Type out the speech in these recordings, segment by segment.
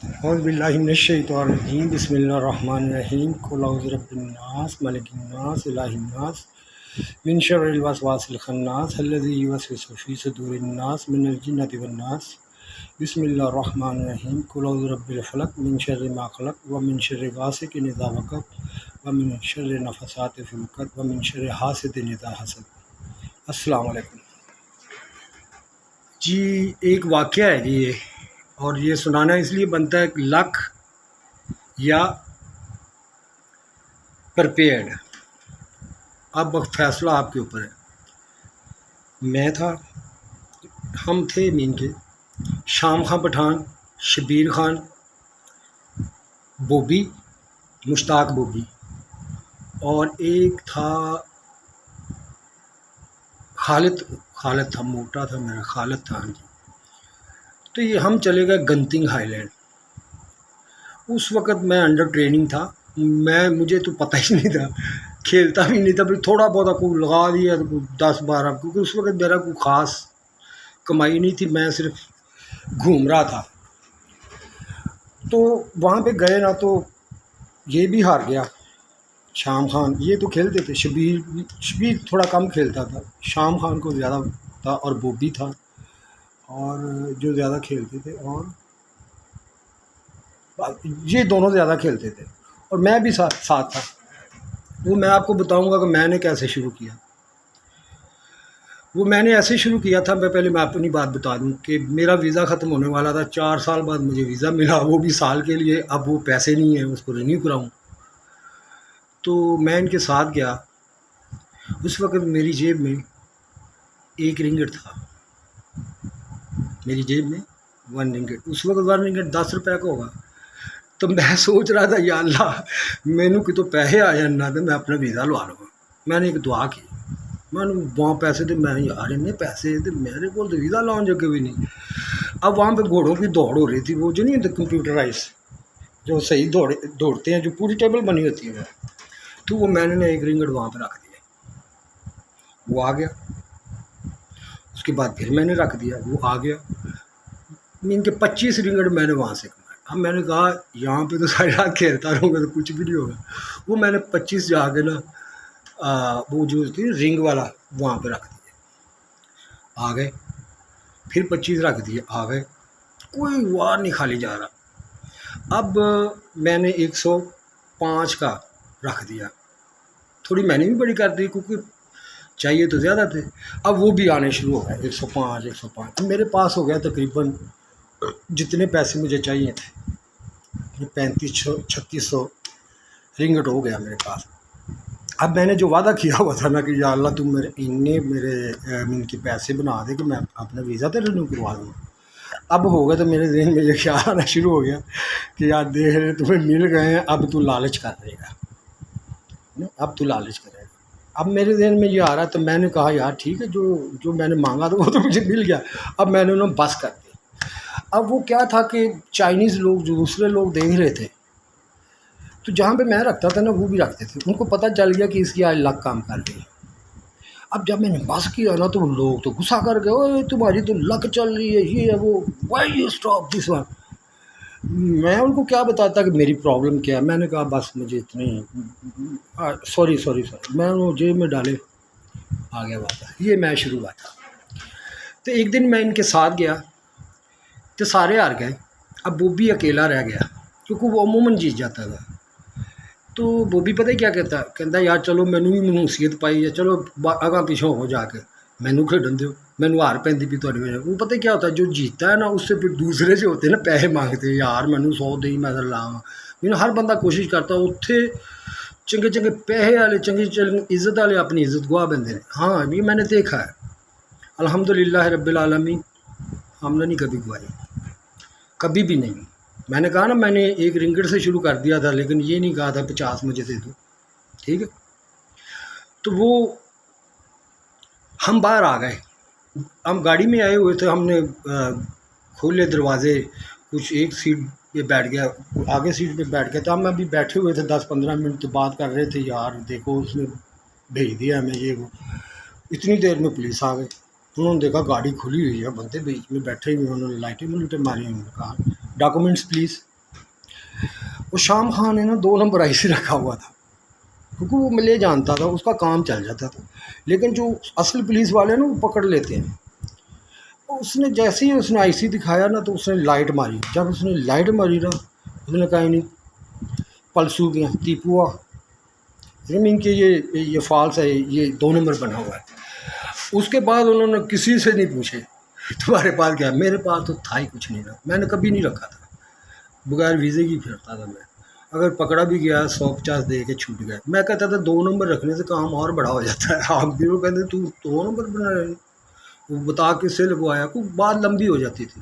اعوذ باللہ من الشیطان الرجیم بسم اللہ الرحمن الرحیم قل اعوذ برب الناس ملک الناس الہ الناس من شر الوسواس الخناس الذی یوسوس فی صدور الناس من الجنۃ والناس بسم اللہ الرحمن الرحیم قل اعوذ برب الفلق من شر ما خلق ومن شر غاسق اذا وقب ومن شر النفثات فی العقد ومن شر حاسد اذا حسد۔ السلام علیکم جی، ایک واقعہ ہے جی یہ، اور یہ سنانا اس لیے بنتا ہے کہ لک یا پرپیئرڈ، اب فیصلہ آپ کے اوپر ہے۔ ہم تھے مین کے شام خان پٹھان، شبیر خان، بوبی، مشتاق بوبی، اور ایک تھا خالد تھا، موٹا تھا میرا، خالد تھا جی۔ تو یہ ہم چلے گئے گنتنگ ہائی لینڈ۔ اس وقت میں انڈر ٹریننگ تھا، مجھے تو پتہ ہی نہیں تھا، کھیلتا بھی نہیں تھا، پھر تھوڑا بہت کوئی لگا دیا تو 10-12، کیونکہ اس وقت میرا کوئی خاص کمائی نہیں تھی، میں صرف گھوم رہا تھا۔ تو وہاں پہ گئے نا، تو یہ بھی ہار گیا، شام خان، یہ تو کھیلتے تھے، شبیر تھوڑا کم کھیلتا تھا، شام خان کو زیادہ تھا، اور بوبی تھا، اور جو زیادہ کھیلتے تھے، اور یہ دونوں زیادہ کھیلتے تھے، اور میں بھی ساتھ تھا۔ وہ میں آپ کو بتاؤں گا کہ میں نے کیسے شروع کیا۔ وہ میں نے ایسے شروع کیا تھا، میں اپنی بات بتا دوں کہ میرا ویزا ختم ہونے والا تھا، 4 سال بعد مجھے ویزا ملا، وہ بھی سال کے لیے۔ اب وہ پیسے نہیں ہیں اس کو رینیو کراؤں، تو میں ان کے ساتھ گیا۔ اس وقت میری جیب میں 1 رنگٹ تھا، میری جیب میں 1 رنگٹ، اس وقت 1 رنگٹ 10 روپے کا ہوگا۔ تو میں سوچ رہا تھا، یا اللہ مینو کہ تو پیسے آ جانا تو میں اپنا ویزا لوا لوں گا۔ میں نے ایک دعا کی، میں نے وہاں پیسے تھے، میں یار انہیں پیسے تھے میرے کو تو ویزا لاؤں جگہ بھی نہیں۔ اب وہاں پہ گھوڑوں کی دوڑ ہو رہی تھی، وہ جو نہیں ہوتے کمپیوٹرائز، جو صحیح دوڑتے ہیں، جو پوری ٹیبل بنی ہوتی ہے، تو وہ میں نے 1 رنگٹ وہاں پہ رکھ دیا، وہ آ گیا۔ اس کے بعد پھر میں نے رکھ دیا، وہ آ گیا۔ ان کے 25 رنگٹ میں نے وہاں سے کمائے۔ اب میں نے کہا یہاں پہ تو ساری رات کھیلتا رہوں گا تو کچھ بھی نہیں ہوگا۔ وہ میں نے 25 جا کے نا وہ جو تھی رنگ والا وہاں پہ رکھ دیا، آ گئے۔ پھر 25 رکھ دیے، آ گئے، کوئی وار نہیں خالی جا رہا۔ اب میں نے 105 کا رکھ دیا، تھوڑی میں نے بھی بڑی کر دی کیونکہ چاہیے تو زیادہ تھے۔ اب وہ بھی آنے شروع ہو گئے، 105۔ میرے پاس ہو گیا تقریباً جتنے پیسے مجھے چاہیے تھے، 3500-3600 رنگٹ ہو گیا میرے پاس۔ اب میں نے جو وعدہ کیا ہوا تھا نا کہ یا اللہ تم میرے ان کے پیسے بنا دے کہ میں اپنا ویزا تو رینیو کروا دوں، اب ہو گیا۔ تو میرے ذہن میں یہ خیال آنا شروع ہو گیا کہ یار دیکھ رہے تمہیں مل گئے ہیں، اب تو لالچ کر رہے گا، اب تو لالچ کرے گا۔ اب میرے ذہن میں یہ آ رہا ہے، تو میں نے کہا یار ٹھیک ہے، جو میں نے مانگا تھا وہ تو مجھے مل گیا، اب میں نے انہیں بس کر دی۔ اب وہ کیا تھا کہ چائنیز لوگ، جو دوسرے لوگ دیکھ رہے تھے، تو جہاں پہ میں رکھتا تھا نا وہ بھی رکھتے تھے، ان کو پتہ چل گیا کہ اس کی آج لک کام کر رہی ہے۔ اب جب میں نے بس کیا نا تو لوگ تو غصہ کر گئے، اوے تمہاری تو لک چل رہی ہے، یہ ہے وہ، why you stop this one. میں ان کو کیا بتاتا کہ میری پرابلم کیا ہے۔ میں نے کہا بس مجھے اتنی سوری میں وہ جیب میں ڈالے آ گیا بات، یہ میں شروع ہوا تھا۔ تو ایک دن میں ان کے ساتھ گیا تو سارے ہار گئے، اب وہ بھی اکیلا رہ گیا کیونکہ وہ عموماً جیت جاتا تھا۔ تو وہ بھی پتہ کیا کہتا یار چلو مینو بھی منوسیت پائی ہے، چلو اگاں پیچھوں ہو جا کے مینو کھیڈن دیو، مینو ہار پہ بھی تھوڑی وجہ۔ وہ پتہ کیا ہوتا ہے، جو جیتتا ہے نا اس سے پھر دوسرے سے ہوتے ہیں نا پیسے مانگتے ہیں، یار مینو 100 دیں میں لاواں۔ ہر بندہ کوشش کرتا اتنے چنگے پیسے والے، چنگی عزت والے اپنی عزت گوا بندے ہیں۔ ہاں یہ میں نے دیکھا ہے، الحمدللہ رب العالمین، ہم نے نہیں کبھی گوائی، کبھی بھی نہیں۔ میں نے کہا نا میں نے 1 رنگٹ سے شروع کر دیا تھا، لیکن یہ نہیں کہا تھا 50 مجھے دے دو، ٹھیک ہے۔ تو وہ ہم باہر آ گئے، ہم گاڑی میں آئے ہوئے تھے، ہم نے کھولے دروازے، کچھ ایک سیٹ پہ بیٹھ گیا، آگے سیٹ پہ بیٹھ گیا، تو ہم ابھی بیٹھے ہوئے تھے 10-15 منٹ تو بات کر رہے تھے، یار دیکھو اس نے بھیج دیا ہمیں یہ وہ۔ اتنی دیر میں پولیس آ گئی، انہوں نے دیکھا گاڑی کھلی ہوئی ہے، بندے بیچ میں بیٹھے ہوئے، انہوں نے لائٹیں ماری، انہوں نے کہا ڈاکومنٹس پلیز۔ وہ شام خان نے نا 2 نمبر آئی سی رکھا ہوا تھا، کیونکہ وہ ملے جانتا تھا، اس کا کام چل جاتا تھا، لیکن جو اصل پولیس والے نا وہ پکڑ لیتے ہیں۔ اس نے جیسے ہی اس نے آئی سی دکھایا نا تو اس نے لائٹ ماری، جب اس نے لائٹ ماری نا اس نے کہا نہیں پلسو گیا تیپوا زمین کہ یہ فالس ہے، یہ 2 نمبر بنا ہوا ہے۔ اس کے بعد انہوں نے کسی سے نہیں پوچھے تمہارے پاس کیا، میرے پاس تو تھا ہی کچھ نہیں، میں نے کبھی نہیں رکھا تھا، بغیر ویزے کی پھرتا تھا میں، اگر پکڑا بھی گیا 150 دے کے چھوٹ گیا۔ میں کہتا تھا 2 نمبر رکھنے سے کام اور بڑا ہو جاتا ہے، آپ بھی وہ کہتے تو 2 نمبر بنا رہے، وہ بتا کس سے لگوایا، کوئی بات لمبی ہو جاتی تھی۔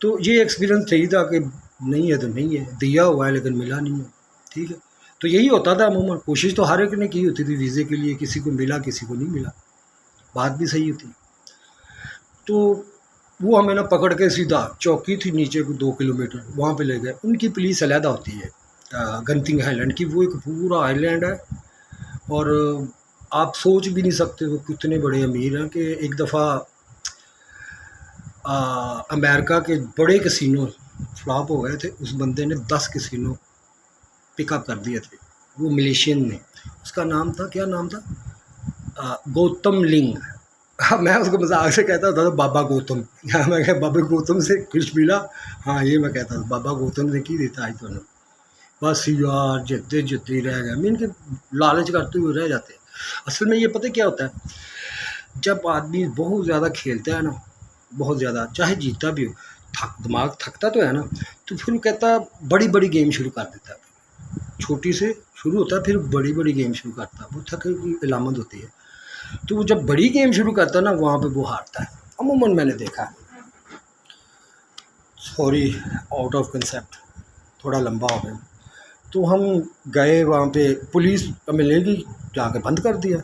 تو یہ ایکسپیرینس صحیح تھا کہ نہیں ہے تو نہیں ہے، دیا ہوا ہے لیکن ملا نہیں ہے، ٹھیک ہے۔ تو یہی ہوتا تھا عموماً، کوشش تو ہر ایک نے کی ہوتی تھی ویزے کے لیے، کسی کو ملا کسی کو نہیں ملا، بات بھی صحیح ہوتی۔ تو وہ ہمیں نا پکڑ کے سیدھا چوکی تھی نیچے کو 2 کلومیٹر وہاں پہ لے گئے۔ ان کی پولیس علیحدہ ہوتی ہے گنتنگ آئی لینڈ کی، وہ ایک پورا آئی لینڈ ہے، اور آپ سوچ بھی نہیں سکتے وہ کتنے بڑے امیر ہیں کہ ایک دفعہ امریکہ کے بڑے کسینو فلاپ ہو گئے تھے، اس بندے نے 10 کسینو پک اپ کر دیے تھے، وہ ملیشین نے، اس کا نام تھا، کیا نام تھا، گوتم لنگ۔ میں اس کو مذاق سے کہتا تھا بابا گوتم، میں کہ بابا گوتم سے کچھ ملا، ہاں یہ میں کہتا تھا بابا گوتم نے کی دیتا آج تو نے، بس یار جتنے ہی رہ گئے، میں ان کے لالچ کرتے ہوئے رہ جاتے ہیں۔ اصل میں یہ پتہ کیا ہوتا ہے، جب آدمی بہت زیادہ کھیلتا ہے نا، بہت زیادہ، چاہے جیتا بھی ہو، دماغ تھکتا تو ہے نا، تو پھر وہ کہتا ہے بڑی بڑی گیم شروع کر دیتا ہے، چھوٹی سے شروع ہوتا ہے پھر بڑی بڑی گیم شروع کرتا ہے، وہ تھکے کی علامت ہوتی ہے۔ تو وہ جب بڑی گیم شروع کرتا ہے نا وہاں پہ وہ ہارتا ہے، عموماً میں نے دیکھا ہے۔ سوری آؤٹ آف کنسیپٹ، تھوڑا لمبا ہو گیا۔ تو ہم گئے وہاں پہ، پولیس ہمیں لے گئی، جا کے بند کر دیا۔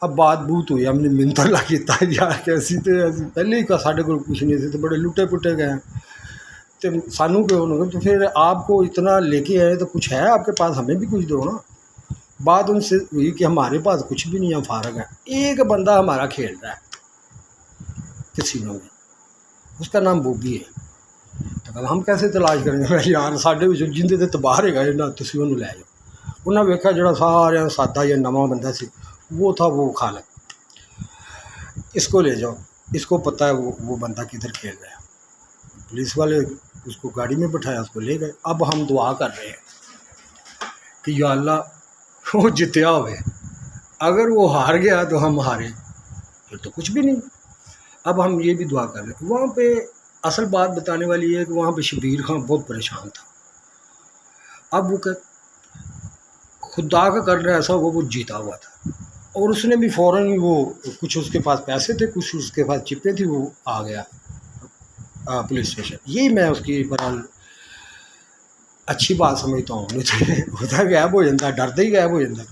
اب بات بوت ہوئی، ہم نے منت اللہ کیتا یار کیسی تھے، پہلے ہی کا ساڈے کو کچھ نہیں تھے، تو بڑے لٹے پٹے گئے ہیں، تو سانو کیوں نہ، تو پھر آپ کو اتنا لے کے آئے تو کچھ ہے آپ کے پاس، ہمیں بھی کچھ دو نا۔ بات ان سے ہوئی کہ ہمارے پاس کچھ بھی نہیں ہے، فارغ ہے۔ ایک بندہ ہمارا کھیل رہا ہے کسینو میں، اس کا نام بوگی ہے، تو ہم کیسے تلاش کریں گے یار، ساڈے جنتے تے تباہ رہ گئے نا، تسی انہوں لے جاؤ۔ انہیں ویکھا جڑا سارے سادہ یا نواں بندہ سی، وہ تھا وہ خالق، اس کو لے جاؤ، اس کو پتہ ہے وہ بندہ کدھر کھیل رہا ہے۔ پولیس والے اس کو گاڑی میں بٹھایا، اس کو لے گئے۔ اب ہم دعا کر رہے ہیں کہ یا اللہ وہ جتیا ہوئے، اگر وہ ہار گیا تو ہم ہارے، پھر تو کچھ بھی نہیں۔ اب ہم یہ بھی دعا کر رہے ہیں۔ وہاں پہ اصل بات بتانے والی ہے کہ وہاں پہ شبیر خان بہت پریشان تھا۔ اب وہ خدا کا کر رہا ایسا ہوا، وہ جیتا ہوا تھا، اور اس نے بھی فوراً وہ کچھ اس کے پاس پیسے تھے، کچھ اس کے پاس چپیں تھی، وہ آ گیا پولیس اسٹیشن۔ یہی میں اس کی بہرحال اچھی بات سمجھتا ہوں، نہیں تو ہوتا غائب ہو جاتا، ڈرتے ہی غائب ہو جاتا،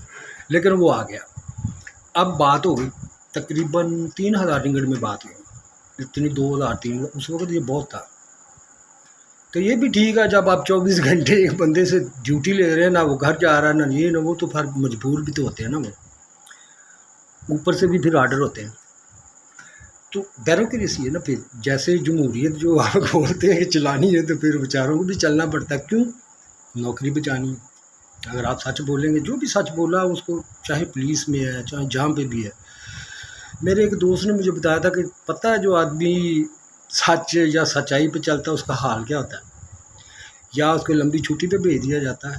لیکن وہ آ گیا۔ اب بات ہو گئی تقریباً 3000 رنگٹ میں بات ہوئی، اتنی 2003 اس وقت یہ بہت تھا۔ تو یہ بھی ٹھیک ہے، جب آپ 24 گھنٹے ایک بندے سے ڈیوٹی لے رہے ہیں، نہ وہ گھر جا رہا ہے نہ یہ نہ وہ، تو پھر مجبور بھی تو ہوتے ہیں نا، وہ اوپر سے بھی پھر آرڈر ہوتے ہیں۔ تو بیوروکریسی ہے نا، پھر جیسے جمہوریت جو آپ بولتے ہیں کہ چلانی ہے، تو پھر بیچاروں کو بھی چلنا پڑتا ہے، کیوں؟ نوکری بچانی ہے۔ اگر آپ سچ بولیں گے، جو بھی سچ بولا اس کو، چاہے پولیس میں ہے چاہے جہاں پہ بھی ہے۔ میرے ایک دوست نے مجھے بتایا تھا کہ پتہ ہے جو آدمی سچ یا سچائی پہ چلتا ہے اس کا حال کیا ہوتا ہے، یا اس کو لمبی چھٹی پہ بھیج دیا جاتا ہے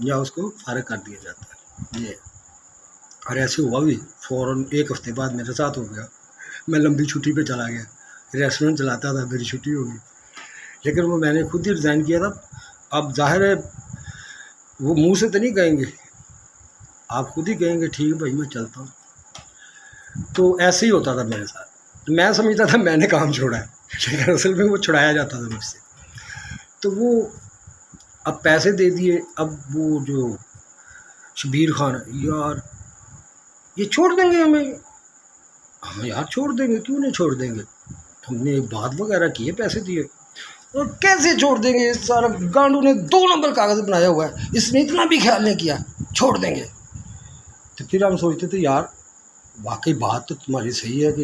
یا اس کو فارغ کر دیا جاتا ہے۔ یہ اور ایسے ہوا بھی، فوراً 1 ہفتے بعد میرے ساتھ ہو گیا، میں لمبی چھٹی پہ چلا گیا، ریسٹورنٹ چلاتا تھا، میری چھٹی ہو گئی، لیکن وہ میں نے خود ہی ریزائن کیا تھا۔ اب ظاہر ہے وہ منہ سے تو نہیں کہیں گے، آپ خود ہی کہیں گے ٹھیک بھائی میں چلتا ہوں۔ تو ایسے ہی ہوتا تھا میرے ساتھ، میں سمجھتا تھا میں نے کام چھوڑا ہے، لیکن اصل میں وہ چھڑایا جاتا تھا مجھ سے۔ تو وہ اب پیسے دے دیے، اب وہ جو شبیر خان یار یہ چھوڑ دیں گے ہمیں، ہاں یار چھوڑ دیں گے، کیوں نہیں چھوڑ دیں گے، ہم نے بات وغیرہ کی ہے، پیسے دیے، اور کیسے چھوڑ دیں گے، سارا گانڈو نے 2 نمبر کاغذ بنایا ہوا ہے، اس نے اتنا بھی خیال نہیں کیا، چھوڑ دیں گے۔ تو پھر ہم سوچتے تھے یار واقعی بات تو تمہاری صحیح ہے کہ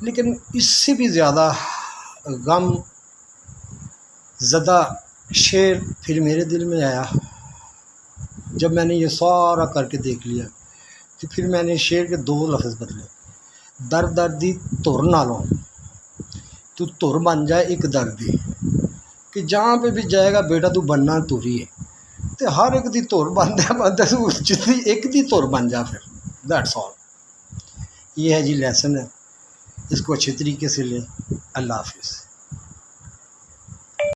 لیکن اس سے بھی زیادہ غم زدہ شعر پھر میرے دل میں آیا جب میں نے یہ سارا کر کے دیکھ لیا، تو پھر میں نے شعر کے 2 لفظ بدلے، دردی تر نالوں تو تر بن جائے ایک دردی، کہ جہاں پہ بھی جائے گا بیٹا تو بننا تر ہی ہے، تو ہر ایک دی تر بنتا تو جتنی ایک دی تر بن جا، پھر دیٹس آل۔ یہ ہے جی لیسن ہے، اس کو اچھے طریقے سے لیں۔ اللہ حافظ۔